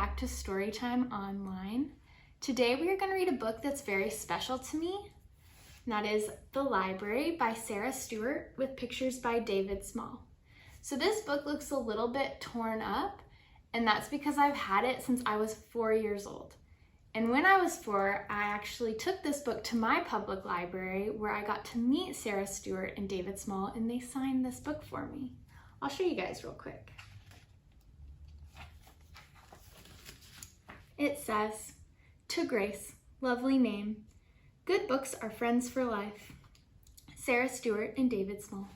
back to Storytime Online. Today we are going to read a book that's very special to me, and that is The Library by Sarah Stewart with pictures by David Small. So this book looks a little bit torn up, and that's because I've had it since I was 4 years old. And when I was 4, I actually took this book to my public library where I got to meet Sarah Stewart and David Small, and they signed this book for me. I'll show you guys real quick. It says, "To Grace, lovely name. Good books are friends for life. Sarah Stewart and David Small."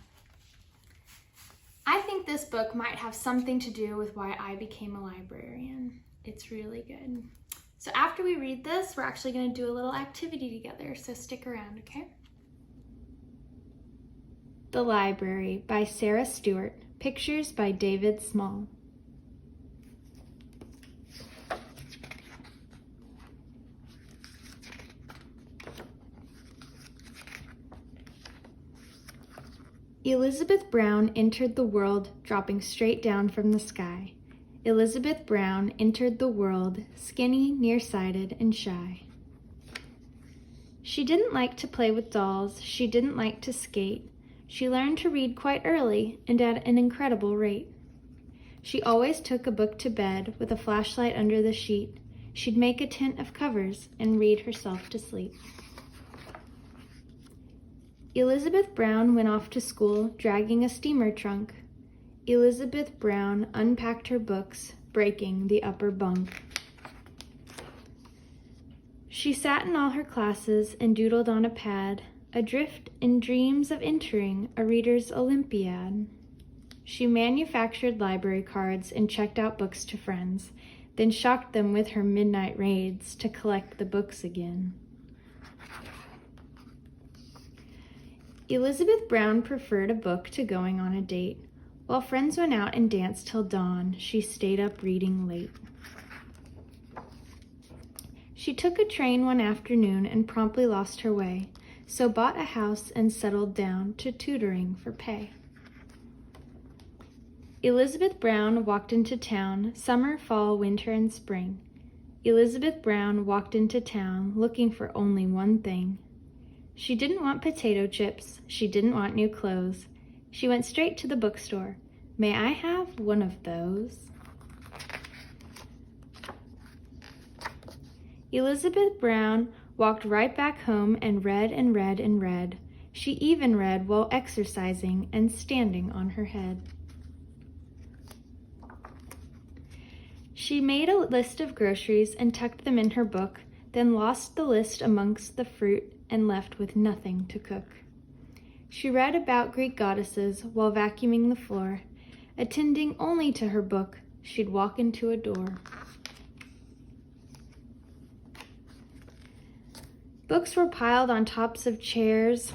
I think this book might have something to do with why I became a librarian. It's really good. So after we read this, we're actually going to do a little activity together, so stick around, okay? The Library by Sarah Stewart, pictures by David Small. Elizabeth Brown entered the world dropping straight down from the sky. Elizabeth Brown entered the world skinny, nearsighted, and shy. She didn't like to play with dolls. She didn't like to skate. She learned to read quite early and at an incredible rate. She always took a book to bed with a flashlight under the sheet. She'd make a tent of covers and read herself to sleep. Elizabeth Brown went off to school dragging a steamer trunk. Elizabeth Brown unpacked her books, breaking the upper bunk. She sat in all her classes and doodled on a pad, adrift in dreams of entering a reader's Olympiad. She manufactured library cards and checked out books to friends, then shocked them with her midnight raids to collect the books again. Elizabeth Brown preferred a book to going on a date. While friends went out and danced till dawn, she stayed up reading late. She took a train one afternoon and promptly lost her way, so bought a house and settled down to tutoring for pay. Elizabeth Brown walked into town, summer, fall, winter, and spring. Elizabeth Brown walked into town looking for only one thing. She didn't want potato chips. She didn't want new clothes. She went straight to the bookstore. "May I have one of those?" Elizabeth Brown walked right back home and read and read and read. She even read while exercising and standing on her head. She made a list of groceries and tucked them in her book, then lost the list amongst the fruit and left with nothing to cook. She read about Greek goddesses while vacuuming the floor. Attending only to her book, she'd walk into a door. Books were piled on tops of chairs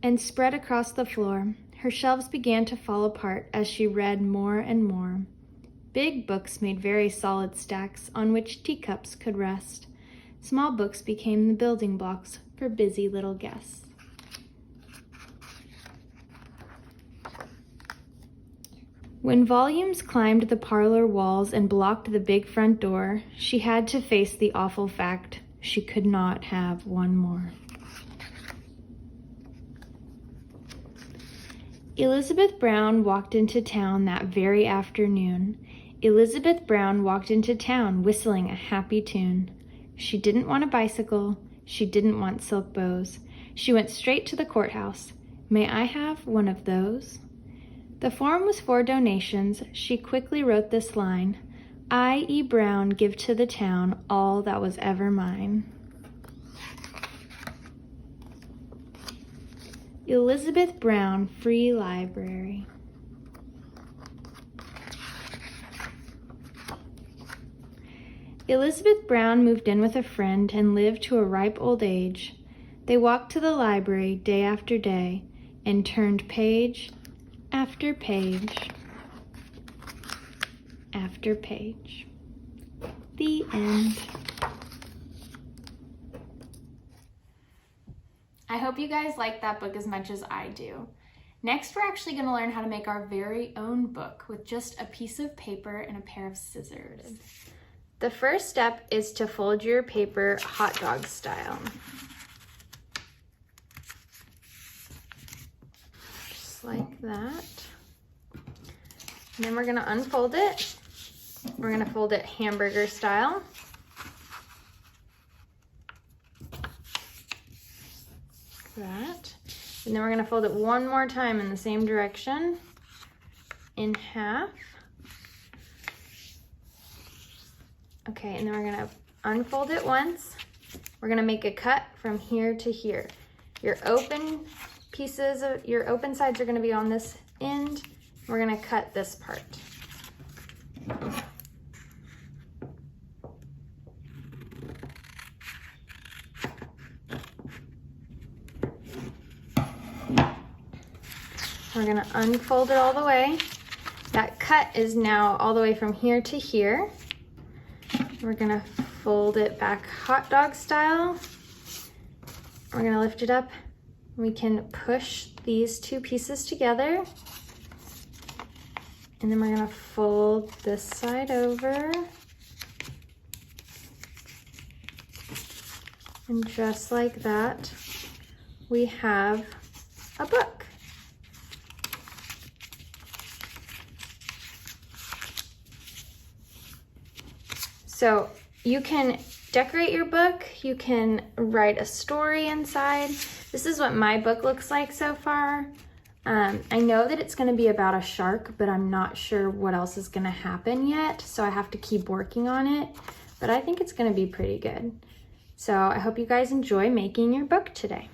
and spread across the floor. Her shelves began to fall apart as she read more and more. Big books made very solid stacks on which teacups could rest. Small books became the building blocks for busy little guests. When volumes climbed the parlor walls and blocked the big front door, she had to face the awful fact she could not have one more. Elizabeth Brown walked into town that very afternoon. Elizabeth Brown walked into town whistling a happy tune. She didn't want a bicycle. She didn't want silk bows. She went straight to the courthouse. "May I have one of those?" The form was for donations. She quickly wrote this line, "I, E. Brown, give to the town all that was ever mine." Elizabeth Brown Free Library. Elizabeth Brown moved in with a friend and lived to a ripe old age. They walked to the library day after day and turned page after page after page. The end. I hope you guys like that book as much as I do. Next, we're actually going to learn how to make our very own book with just a piece of paper and a pair of scissors. The first step is to fold your paper hot dog style. Just like that. And then we're gonna unfold it. We're gonna fold it hamburger style. Like that. And then we're gonna fold it one more time in the same direction, in half. Okay, and then we're gonna unfold it once. We're gonna make a cut from here to here. Your open pieces of your open sides are gonna be on this end. We're gonna cut this part. We're gonna unfold it all the way. That cut is now all the way from here to here. We're gonna fold it back hot dog style. We're gonna lift it up. We can push these two pieces together. And then we're gonna fold this side over. And just like that, we have a book. So you can decorate your book, you can write a story inside. This is what my book looks like so far. I know that it's gonna be about a shark, but I'm not sure what else is gonna happen yet, so I have to keep working on it, but I think it's gonna be pretty good. So I hope you guys enjoy making your book today.